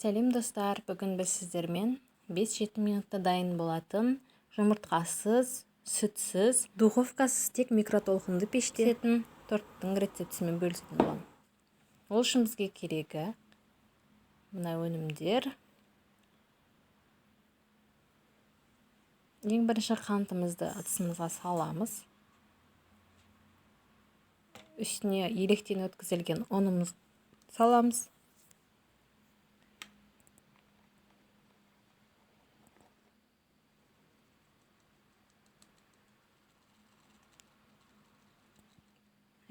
Сәлем достар, бүгін біз сіздермен 5-7 минутта дайын болатын жұмыртқасыз, сүтсіз, духовкасыз тек микротолқынды пеште пісетін торттың рецептісімен бөлісетін боламын. Ол үшін бізге керегі мына өнімдер. Ең бірінші қантымызды ыдысымызға саламыз. Үстіне електен өткізілген ұнымызды саламыз.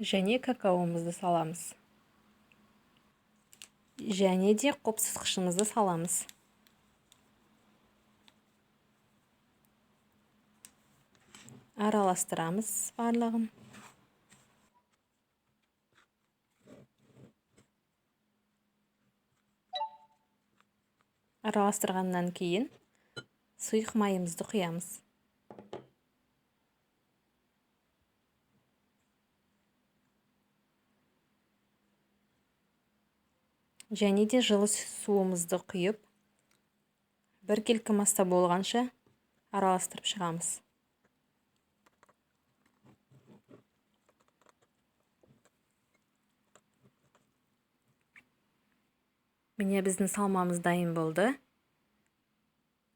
Және какаомызды саламыз. Және де қопсытқышымызды саламыз. Араластырамыз барлығын. Араластырғаннан кейін сұйық майымызды құямыз. Және де жылы суымызды құйып, біркелкі маста болғанша араластырып шығамыз. Міне біздің салмамыз дайын болды.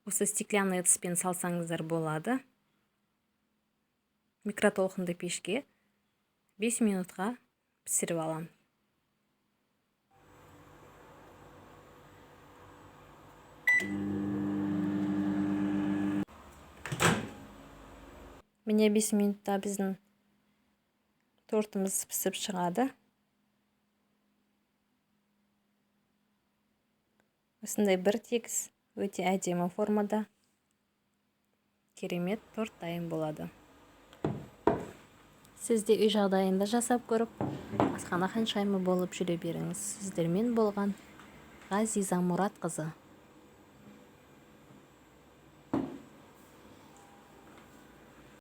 Осы стеклянный ыдыспен салсаңыздар болады. Микротолқынды пешке 5 минутқа пісіріп аламын. Міне 5 минутта біздің тортымыз пісіп шығады. Осындай бір тегіс, өте әдемі формада керемет торт дайын болады. Сіз де үй жағдайында жасап көріп, асхана ханшайымы болып жүре беріңіз. Сіздермен болған Ғазиза Мұратқызы.